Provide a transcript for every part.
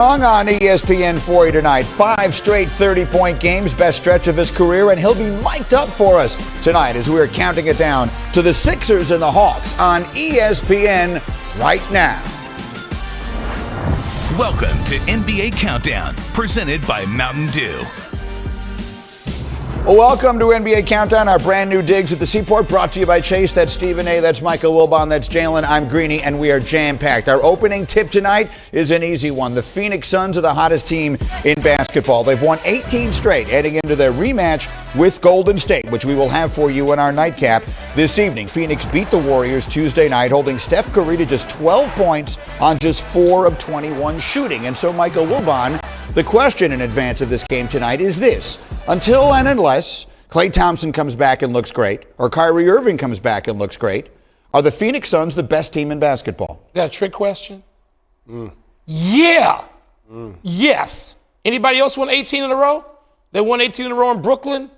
On ESPN for you tonight. 5 straight 30-point games, best stretch of his career, and he'll be mic'd up for us tonight as we're counting it down to the Sixers and the Hawks on ESPN right now. Welcome to NBA Countdown, presented by Mountain Dew. Welcome to NBA Countdown, our brand new digs at the Seaport, brought to you by Chase. That's Stephen A. That's Michael Wilbon. That's Jalen. I'm Greeny, and we are jam-packed. Our opening tip tonight is an easy one. The Phoenix Suns are the hottest team in basketball. They've won 18 straight, heading into their rematch with Golden State, which we will have for you in our nightcap this evening. Phoenix beat the Warriors Tuesday night, holding Steph Curry to just 12 points on just 4 of 21 shooting. And so, Michael Wilbon, the question in advance of this game tonight is this. Until and unless Klay Thompson comes back and looks great, or Kyrie Irving comes back and looks great, are the Phoenix Suns the best team in basketball? Is that a trick question? Yeah. Yes. Anybody else won 18 in a row? They won 18 in a row in Brooklyn.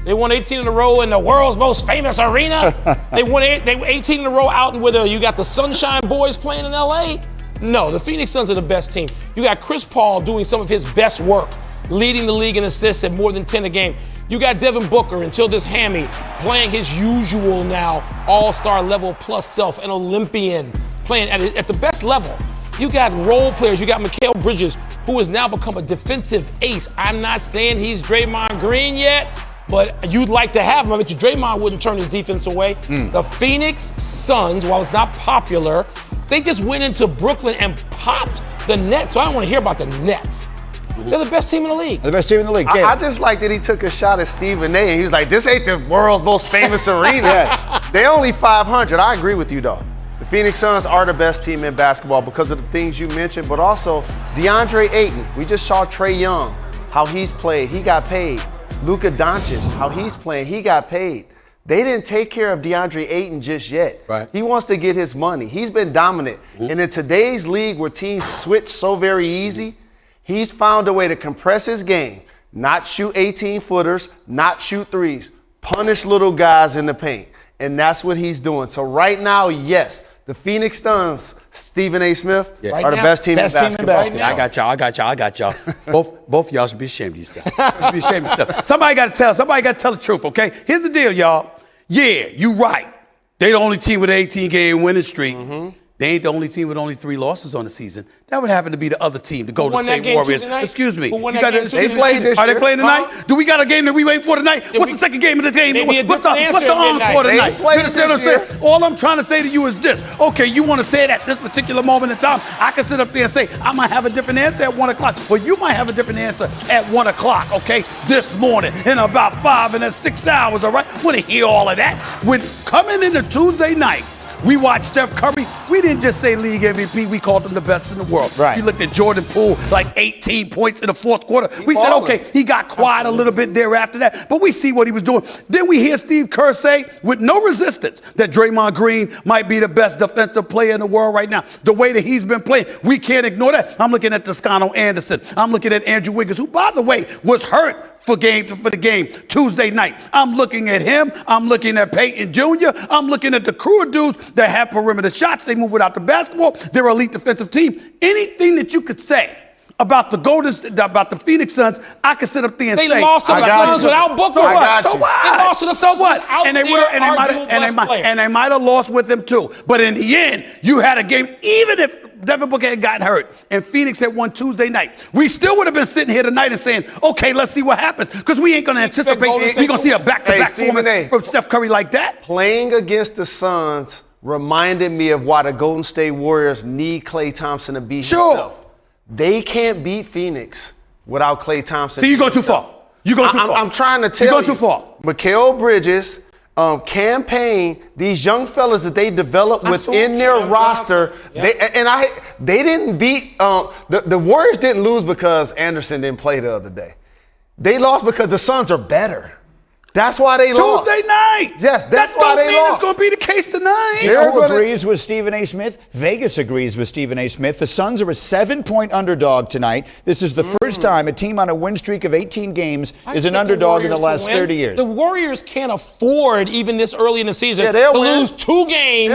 They won 18 in a row in the world's most famous arena. They won 18 in a row out in where you got the Sunshine Boys playing in L.A. No, the Phoenix Suns are the best team. You got Chris Paul doing some of his best work, leading the league in assists at more than 10 a game. You got Devin Booker, until this hammy, playing his usual now all-star level plus self, an Olympian, playing at the best level. You got role players. You got Mikal Bridges, who has now become a defensive ace. I'm not saying he's Draymond Green yet, but you'd like to have him. I bet you Draymond wouldn't turn his defense away. The Phoenix Suns, while it's not popular, they just went into Brooklyn and popped the Nets. So I don't want to hear about the Nets. They're the best team in the league. The best team in the league. I just like that he took a shot at Stephen A. and he was like, this ain't the world's most famous arena. Yes. They only 500. I agree with you, though. The Phoenix Suns are the best team in basketball because of the things you mentioned, but also DeAndre Ayton. We just saw Trae Young, how he's played. He got paid. Luka Doncic, how he's playing. He got paid. They didn't take care of DeAndre Ayton just yet. Right. He wants to get his money. He's been dominant. And in today's league where teams switch so very easy, he's found a way to compress his game, not shoot 18-footers, not shoot threes, punish little guys in the paint. And that's what he's doing. So right now, yes, the Phoenix Suns, Stephen A. Smith, are the best team in basketball. I got y'all. Both of y'all should be ashamed of yourself. Should be ashamed of yourself. Somebody got to tell the truth, okay? Here's the deal, y'all. Yeah, you right. They the only team with an 18-game winning streak. They ain't the only team with only 3 losses on the season. That would happen to be the other team, the Golden State Warriors. Excuse me. They played this year. Are they playing tonight? Do we got a game that we wait for tonight? What's the second game of the game? What's the encore tonight? You understand what I'm saying? All I'm trying to say to you is this. Okay, you want to say it at this particular moment in time. I can sit up there and say, I might have a different answer at 1 o'clock. Well, you might have a different answer at 1 o'clock, okay, this morning in about 5 and 6 hours, all right? Want to hear all of that? When coming into Tuesday night, we watched Steph Curry. We didn't just say league MVP. We called him the best in the world. Right. We looked at Jordan Poole, like 18 points in the fourth quarter. We said, okay, he got quiet a little bit there after that, but we see what he was doing. Then we hear Steve Kerr say, with no resistance, that Draymond Green might be the best defensive player in the world right now. The way that he's been playing, we can't ignore that. I'm looking at Toscano Anderson. I'm looking at Andrew Wiggins, who, by the way, was hurt for the game Tuesday night. I'm looking at him. I'm looking at Peyton Jr. I'm looking at the crew of dudes that have perimeter shots. They move without the basketball. They're an elite defensive team. Anything that you could say about the Phoenix Suns, I could sit up there and say. They lost to the Suns without Booker. So what? So what? They lost to the Suns without and they might have lost with them too. But in the end, you had a game, even if Devin Booker had gotten hurt and Phoenix had won Tuesday night, we still would have been sitting here tonight and saying, okay, let's see what happens. Because we ain't going to anticipate we're going to see a back-to-back performance from Steph Curry like that. Playing against the Suns reminded me of why the Golden State Warriors need Klay Thompson to be himself. They can't beat Phoenix without Klay Thompson. So you go too far. You go too far. I'm trying to tell you. You go too far. Mikal Bridges, campaign, these young fellas that they developed within their roster, they didn't beat the Warriors didn't lose because Anderson didn't play the other day. They lost because the Suns are better. That's why they lost. Tuesday night. Yes, that's why they lost. It's going to be the case tonight. You know who agrees with Stephen A. Smith? Vegas agrees with Stephen A. Smith. The Suns are a 7-point underdog tonight. This is the first time a team on a win streak of 18 games is an underdog in the last 30 years. The Warriors can't afford, even this early in the season, to lose 2 games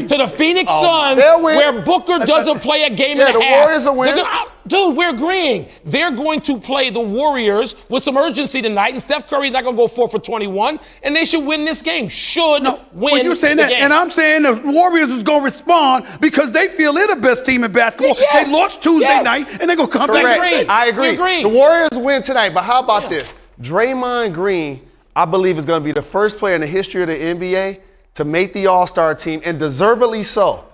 to the Phoenix Suns, where Booker doesn't play a game and a half. The Warriors will win. Dude, we're agreeing. They're going to play the Warriors with some urgency tonight, and Steph Curry's not going to go 4 for 21, and they should win this game. Win well, you're saying the that, game. and I'm saying the Warriors is going to respond because they feel they're the best team in basketball. Yes. They lost Tuesday night, and they're going to come back. I agree. The Warriors win tonight, but how about this? Draymond Green, I believe, is going to be the first player in the history of the NBA to make the All-Star team, and deservedly so,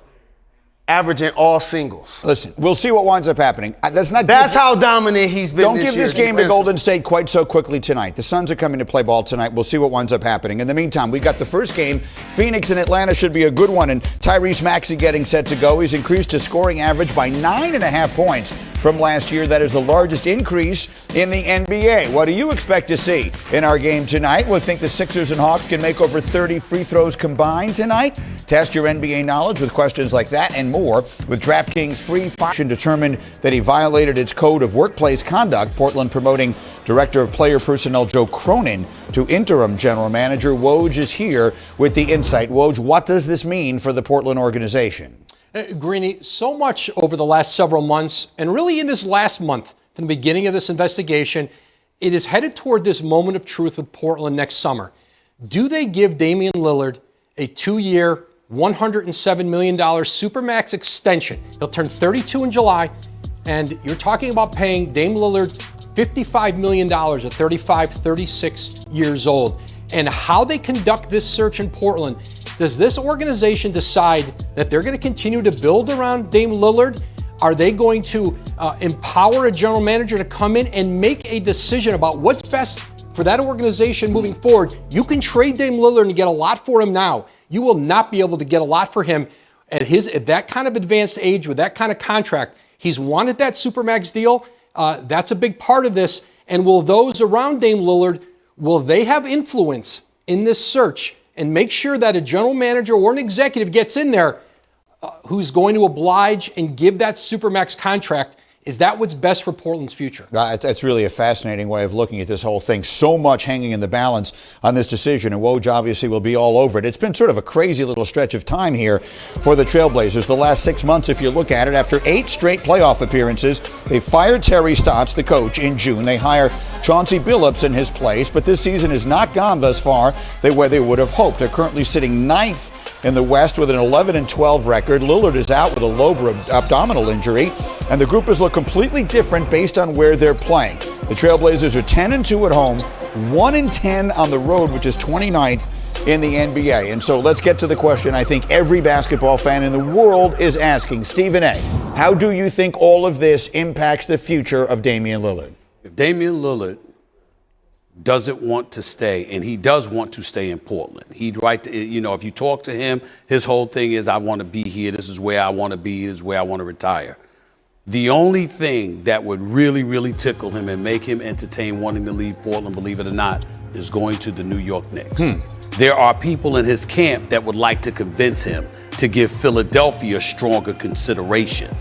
averaging all singles. Listen, we'll see what winds up happening. That's how dominant he's been. Don't this give year this game to Golden State quite so quickly tonight. The Suns are coming to play ball tonight. We'll see what winds up happening. In the meantime, we got the first game. Phoenix and Atlanta should be a good one, and Tyrese Maxey getting set to go. He's increased his scoring average by 9.5 points from last year. That is the largest increase in the NBA. What do you expect to see in our game tonight? We'll think the Sixers and Hawks can make over 30 free throws combined tonight. Test your NBA knowledge with questions like that and more with DraftKings free function determined that he violated its code of workplace conduct. Portland promoting Director of Player Personnel Joe Cronin to interim general manager. Woj is here with the insight. Woj, what does this mean for the Portland organization? Greeny, so much over the last several months, and really in this last month, from the beginning of this investigation, it is headed toward this moment of truth with Portland next summer. Do they give Damian Lillard a 2-year, $107 million Supermax extension? He'll turn 32 in July, and you're talking about paying Dame Lillard $55 million at 35, 36 years old. And how they conduct this search in Portland, does this organization decide that they're going to continue to build around Dame Lillard? Are they going to empower a general manager to come in and make a decision about what's best for that organization moving forward? You can trade Dame Lillard and get a lot for him now. You will not be able to get a lot for him at that kind of advanced age with that kind of contract. He's wanted that Supermax deal. That's a big part of this. And will those around Dame Lillard, will they have influence in this search and make sure that a general manager or an executive gets in there who's going to oblige and give that Supermax contract? Is that what's best for Portland's future? That's really a fascinating way of looking at this whole thing. So much hanging in the balance on this decision, and Woj obviously will be all over it. It's been sort of a crazy little stretch of time here for the Trailblazers. The last 6 months, if you look at it, after 8 straight playoff appearances, they fired Terry Stotts, the coach, in June. They hire Chauncey Billups in his place, but this season has not gone thus far where they would have hoped. They're currently sitting 9th in the West with an 11-12 record. Lillard is out with a lower abdominal injury, and the group has looked completely different based on where they're playing. The Trailblazers are 10-2 at home, 1-10 on the road, which is 29th in the NBA. And so let's get to the question I think every basketball fan in the world is asking. Stephen A., how do you think all of this impacts the future of Damian Lillard? If Damian Lillard doesn't want to stay, and he does want to stay in Portland. He'd write, if you talk to him, his whole thing is, I want to be here. This is where I want to be. This is where I want to retire. The only thing that would really, really tickle him and make him entertain wanting to leave Portland, believe it or not, is going to the New York Knicks. There are people in his camp that would like to convince him to give Philadelphia stronger consideration.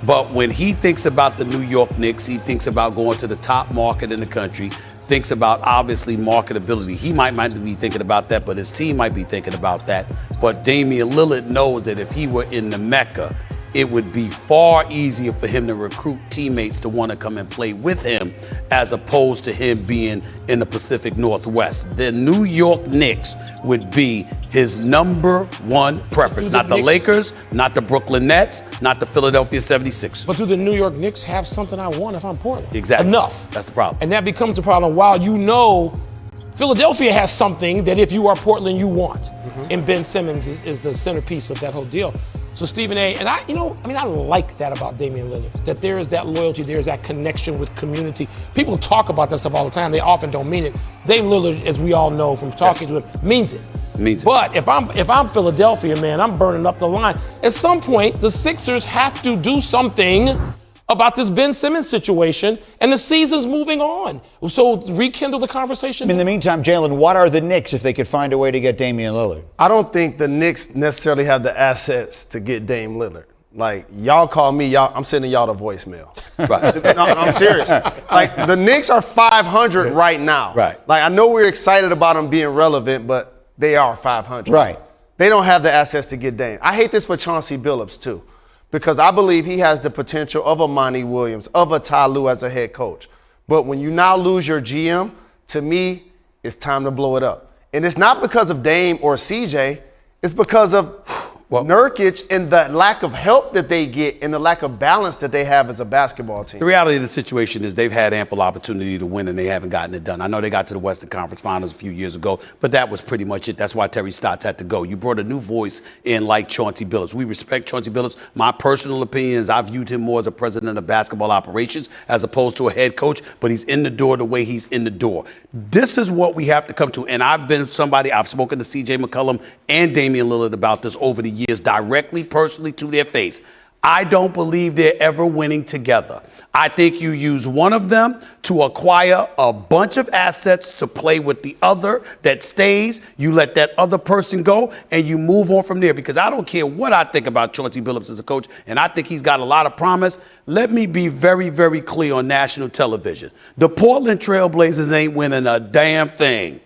But when he thinks about the New York Knicks, he thinks about going to the top market in the country, thinks about, obviously, marketability. He might be thinking about that, but his team might be thinking about that. But Damian Lillard knows that if he were in the Mecca, it would be far easier for him to recruit teammates to want to come and play with him as opposed to him being in the Pacific Northwest. The New York Knicks would be his number one preference. Not the Lakers, not the Brooklyn Nets, not the Philadelphia 76ers. But do the New York Knicks have something I want if I'm Portland? Exactly. Enough. That's the problem. And that becomes the problem. While you know Philadelphia has something that if you are Portland, you want. And Ben Simmons is the centerpiece of that whole deal. So Stephen A., and I like that about Damian Lillard, that there is that loyalty, there is that connection with community. People talk about that stuff all the time. They often don't mean it. Dame Lillard, as we all know from talking to him, means it. But if I'm Philadelphia, man, I'm burning up the line. At some point, the Sixers have to do something about this Ben Simmons situation, and the season's moving on. So rekindle the conversation. In the meantime, Jalen, what are the Knicks if they could find a way to get Damian Lillard? I don't think the Knicks necessarily have the assets to get Dame Lillard. Like, y'all call me, I'm sending y'all the voicemail. Right. No, I'm serious. Like, the Knicks are 500 right now. Right. Like, I know we're excited about them being relevant, but they are 500. Right. They don't have the assets to get Dame. I hate this for Chauncey Billups, too. because I believe he has the potential of a Monty Williams, of a Ty Lue as a head coach. But when you now lose your GM, to me, it's time to blow it up. And it's not because of Dame or CJ. It's because of Nurkic and the lack of help that they get and the lack of balance that they have as a basketball team. The reality of the situation is they've had ample opportunity to win and they haven't gotten it done. I know they got to the Western Conference Finals a few years ago, but that was pretty much it. That's why Terry Stotts had to go. You brought a new voice in like Chauncey Billups. We respect Chauncey Billups. My personal opinion is I viewed him more as a president of basketball operations as opposed to a head coach, but he's in the door the way he's in the door. This is what we have to come to. And I've spoken to C.J. McCollum and Damian Lillard about this over the years, directly, personally, to their face. I don't believe they're ever winning together. I think you use one of them to acquire a bunch of assets to play with the other that stays. You let that other person go and you move on from there, because I don't care what I think about Chauncey Billups as a coach, and I think he's got a lot of promise. Let me be very, very clear on national television. The Portland Trail Blazers ain't winning a damn thing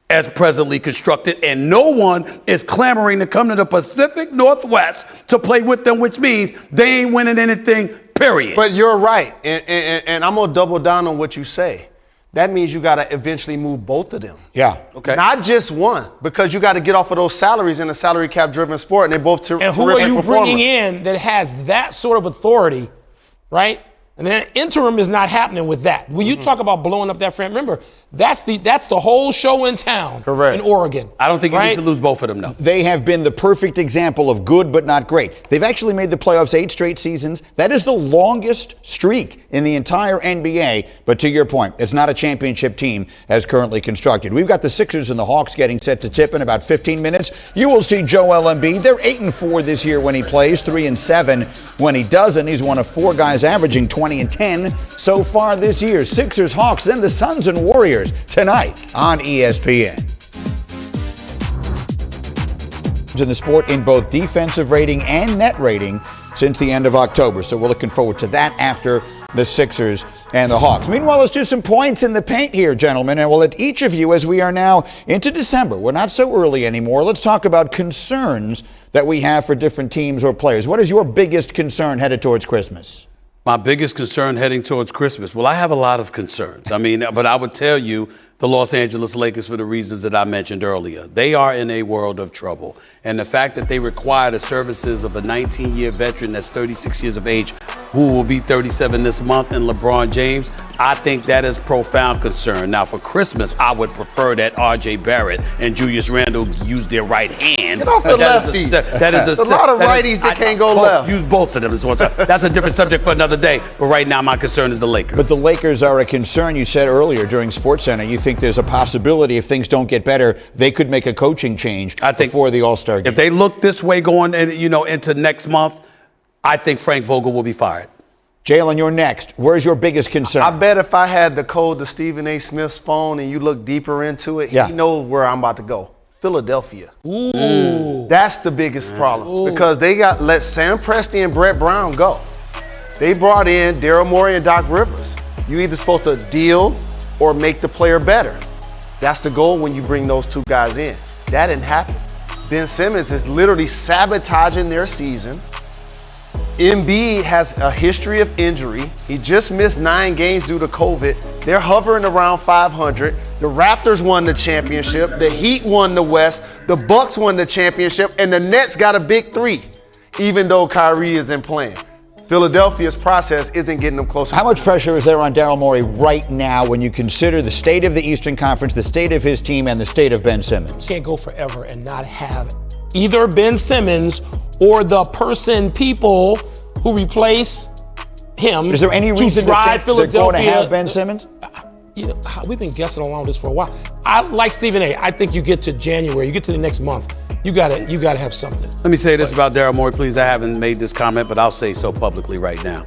as presently constructed, and no one is clamoring to come to the Pacific Northwest to play with them, which means they ain't winning anything, period. But you're right, and I'm going to double down on what you say. That means you got to eventually move both of them. Yeah. Okay. Not just one, because you got to get off of those salaries in a salary cap driven sport, and they're both terrific And who are you performers. bringing in that has that sort of authority, right? And then interim is not happening with that. When you talk about blowing up that frame, remember, that's the whole show in town. Correct. In Oregon. I don't think you need to lose both of them, no. They have been the perfect example of good but not great. They've actually made the playoffs 8 straight seasons. That is the longest streak in the entire NBA. But to your point, it's not a championship team as currently constructed. We've got the Sixers and the Hawks getting set to tip in about 15 minutes. You will see Joel Embiid. They're 8-4 this year when he plays, 3-7 when he doesn't. He's one of 4 guys averaging 20-10 so far this year. Sixers, Hawks, then the Suns and Warriors tonight on ESPN. In the sport in both defensive rating and net rating since the end of October. So we're looking forward to that after the Sixers and the Hawks. Meanwhile, let's do some points in the paint here, gentlemen, and we'll let each of you, as we are now into December, we're not so early anymore, let's talk about concerns that we have for different teams or players. What is your biggest concern headed towards Christmas? My biggest concern heading towards Christmas? Well, I have a lot of concerns. But I would tell you the Los Angeles Lakers, for the reasons that I mentioned earlier. They are in a world of trouble. And the fact that they require the services of a 19-year veteran that's 36 years of age, who will be 37 this month, in LeBron James, I think that is profound concern. Now, for Christmas, I would prefer that R.J. Barrett and Julius Randle use their right hand. Get off the lefties. There's a lot of righties that can't go left. Use both of them. That's a different subject for another day. But right now, my concern is the Lakers. But the Lakers are a concern. You said earlier during SportsCenter, you think there's a possibility if things don't get better, they could make a coaching change before the All-Star game. If they look this way going into next month, I think Frank Vogel will be fired. Jalen, you're next. Where's your biggest concern? I bet if I had the code to Stephen A. Smith's phone and you look deeper into it, he knows where I'm about to go. Philadelphia. Ooh. That's the biggest problem because they let Sam Presti and Brett Brown go. They brought in Daryl Morey and Doc Rivers. You're either supposed to deal or make the player better. That's the goal when you bring those 2 guys in. That didn't happen. Ben Simmons is literally sabotaging their season. Embiid has a history of injury. He just missed 9 games due to COVID. They're hovering around 500. The Raptors won the championship. The Heat won the West. The Bucks won the championship. And the Nets got a big 3, even though Kyrie isn't playing. Philadelphia's process isn't getting them closer. How much pressure is there on Daryl Morey right now when you consider the state of the Eastern Conference, the state of his team, and the state of Ben Simmons? Can't go forever and not have either Ben Simmons or the people who replace him. Is there any reason to think they're going to have Ben Simmons? We've been guessing along this for a while. I like Stephen A. I think you get to January, you get to the next month, you gotta have something. Let me say this about Daryl Morey, please. I haven't made this comment, but I'll say so publicly right now.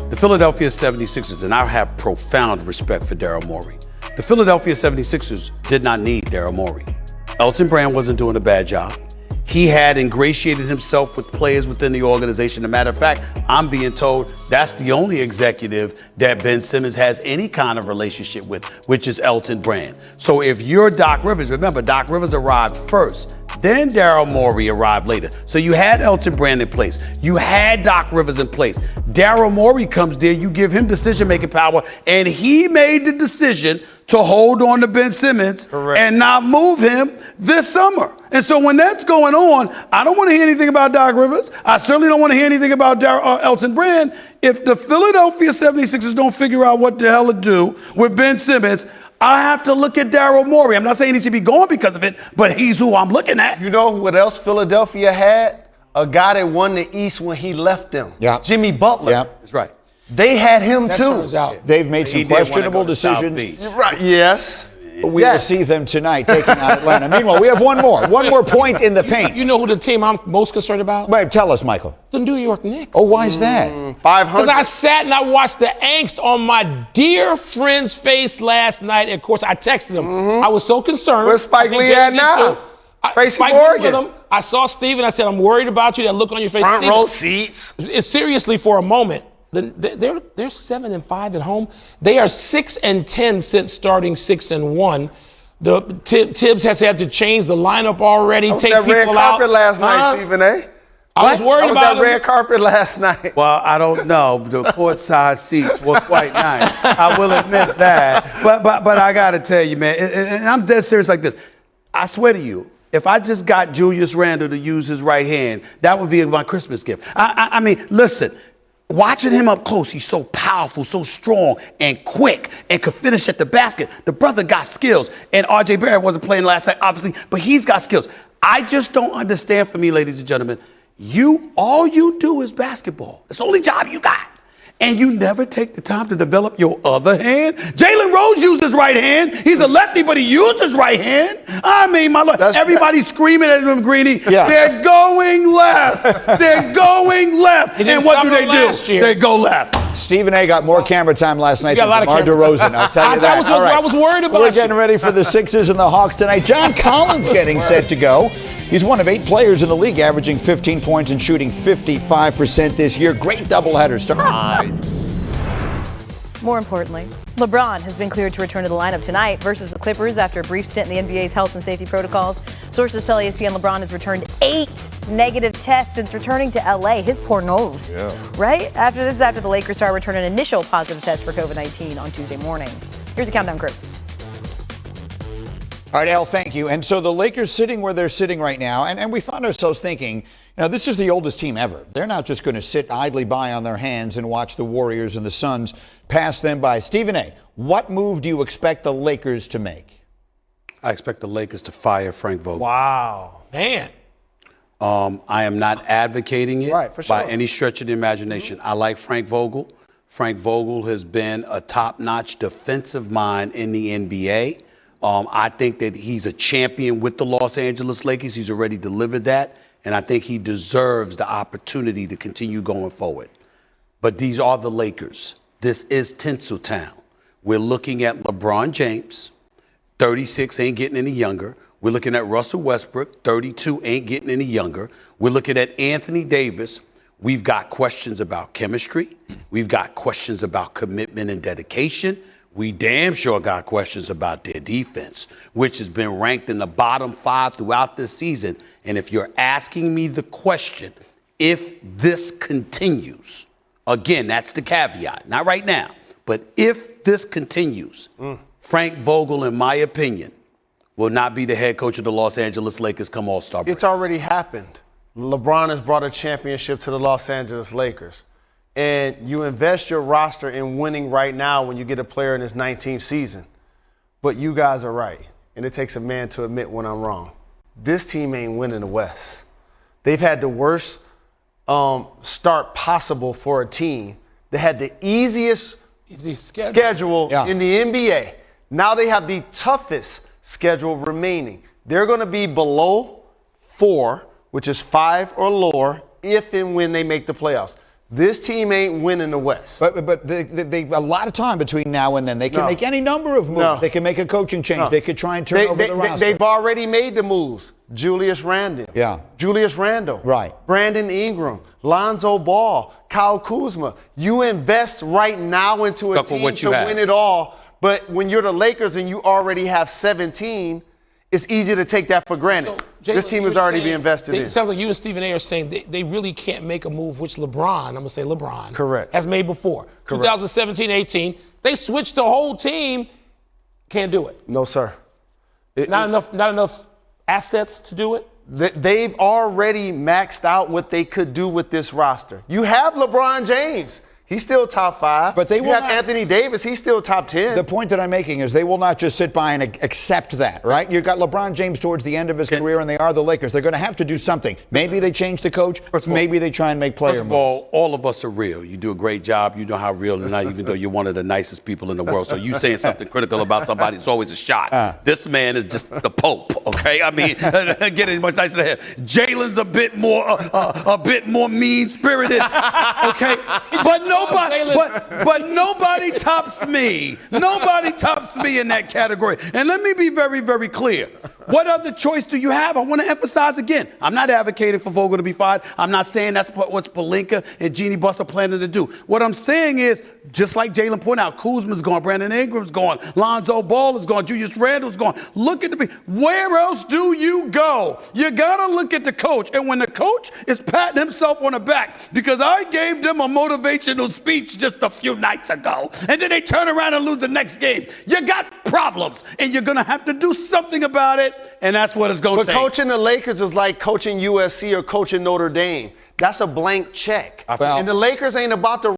The Philadelphia 76ers, and I have profound respect for Daryl Morey. The Philadelphia 76ers did not need Daryl Morey. Elton Brand wasn't doing a bad job. He had ingratiated himself with players within the organization. As a matter of fact, I'm being told that's the only executive that Ben Simmons has any kind of relationship with, which is Elton Brand. So if you're Doc Rivers, remember, Doc Rivers arrived first. Then Daryl Morey arrived later. So you had Elton Brand in place. You had Doc Rivers in place. Daryl Morey comes there, you give him decision-making power, and he made the decision to hold on to Ben Simmons and not move him this summer. And so when that's going on, I don't want to hear anything about Doc Rivers. I certainly don't want to hear anything about Elton Brand. If the Philadelphia 76ers don't figure out what the hell to do with Ben Simmons, I have to look at Daryl Morey. I'm not saying he should be gone because of it, but he's who I'm looking at. You know what else Philadelphia had? A guy that won the East when he left them. Yeah. Jimmy Butler. Yeah. That's right. They had him That too. turns out. They've made some questionable decisions. Right. Yes. We will see them tonight taking on Atlanta. Meanwhile, we have one more point in the paint. You know who the team I'm most concerned about? Wait, tell us, Michael. The New York Knicks. Oh, why is that? 500. Because I sat and I watched the angst on my dear friend's face last night. And of course, I texted him. I was so concerned. Where's Spike Lee at now? Tracy Spike Lee Morgan. with him. I saw Steven. I said, I'm worried about you. That look on your face. Front Steven, row seats. It's seriously for a moment. They're 7-5 at home. They are 6-10 since starting 6-1. The Tibbs has had to change the lineup already. Take that red people carpet out. last night, Stephen A. I was worried about that red carpet last night. Well, I don't know. The courtside seats were quite nice. I will admit that. But I got to tell you, man, and I'm dead serious like this. I swear to you, if I just got Julius Randle to use his right hand, that would be my Christmas gift. I mean, listen. Watching him up close, he's so powerful, so strong and quick and could finish at the basket. The brother got skills. And R.J. Barrett wasn't playing last night, obviously, but he's got skills. I just don't understand, for me, ladies and gentlemen, all you do is basketball. It's the only job you got. And you never take the time to develop your other hand. Jalen Rose used his right hand. He's a lefty, but he used his right hand. I mean, my Lord, everybody's screaming at him, Greeny. Yeah. They're going left. They're going left. And what do they do? They go left. Stephen A. got more camera time last night than DeMar DeRozan. I'll tell you that. I was worried about We're getting ready for the Sixers and the Hawks tonight. John Collins getting set to go. He's one of 8 players in the league averaging 15 points and shooting 55% this year. Great doubleheader start. More importantly, LeBron has been cleared to return to the lineup tonight versus the Clippers after a brief stint in the NBA's health and safety protocols. Sources tell ESPN LeBron has returned 8 negative tests since returning to LA. His poor nose. Yeah. Right? After the Lakers star returned an initial positive test for COVID-19 on Tuesday morning. Here's a countdown crew. All right, Al, thank you. And so the Lakers sitting where they're sitting right now, and we found ourselves thinking, this is the oldest team ever. They're not just going to sit idly by on their hands and watch the Warriors and the Suns pass them by. Stephen A., what move do you expect the Lakers to make? I expect the Lakers to fire Frank Vogel. Wow. Man. I am not advocating it Right, for sure. by any stretch of the imagination. I like Frank Vogel. Frank Vogel has been a top-notch defensive mind in the NBA. I think that he's a champion with the Los Angeles Lakers. He's already delivered that, and I think he deserves the opportunity to continue going forward. But these are the Lakers. This is Tinseltown. We're looking at LeBron James, 36, ain't getting any younger. We're looking at Russell Westbrook, 32, ain't getting any younger. We're looking at Anthony Davis. We've got questions about chemistry. We've got questions about commitment and dedication. We damn sure got questions about their defense, which has been ranked in the bottom 5 throughout this season. And if you're asking me the question, if this continues, again, that's the caveat, not right now, but if this continues, Frank Vogel, in my opinion, will not be the head coach of the Los Angeles Lakers come All-Star break. It's already happened. LeBron has brought a championship to the Los Angeles Lakers. And you invest your roster in winning right now when you get a player in his 19th season. But you guys are right. And it takes a man to admit when I'm wrong. This team ain't winning the West. They've had the worst start possible for a team that had the easiest schedule in the NBA. Now they have the toughest schedule remaining. They're going to be below 4, which is 5 or lower, if and when they make the playoffs. This team ain't winning the West. But they a lot of time between now and then. They can make any number of moves. They can make a coaching change. They could try and turn over the roster. They've already made the moves. Julius Randle. Yeah. Julius Randle. Right. Brandon Ingram. Lonzo Ball. Kyle Kuzma. You invest right now into a team to win it all. But when you're the Lakers and you already have 17, it's easy to take that for granted. This team is already being invested in. It sounds like you and Stephen A are saying they really can't make a move, which LeBron, I'm going to say LeBron, Correct. has made before. Correct. 2017-18, they switched the whole team. Can't do it. No, sir. Not enough assets to do it? They've already maxed out what they could do with this roster. You have LeBron James. He's still top 5. But they will have not, Anthony Davis. He's still top 10. The point that I'm making is they will not just sit by and accept that, right? You've got LeBron James towards the end of his career, and they are the Lakers. They're going to have to do something. Maybe they change the coach. Maybe they try and make player First of moves. all of us are real. You do a great job. You know how real and not, even though you're one of the nicest people in the world. So you saying something critical about somebody, it's always a shot. This man is just the Pope, okay? I mean, getting much nicer than him. Jalen's a bit more mean-spirited, okay? But nobody tops me. Nobody tops me in that category. And let me be very, very clear. What other choice do you have? I want to emphasize again. I'm not advocating for Vogel to be fired. I'm not saying that's what Pelinka and Jeannie Buss are planning to do. What I'm saying is, just like Jalen pointed out, Kuzma's gone, Brandon Ingram's gone, Lonzo Ball is gone, Julius Randle's gone. Look at where else do you go? You got to look at the coach. And when the coach is patting himself on the back because I gave them a motivational speech just a few nights ago, and then they turn around and lose the next game, you got problems, and you're going to have to do something about it. And that's what it's going to take. But coaching the Lakers is like coaching USC or coaching Notre Dame. That's a blank check. And the Lakers ain't about to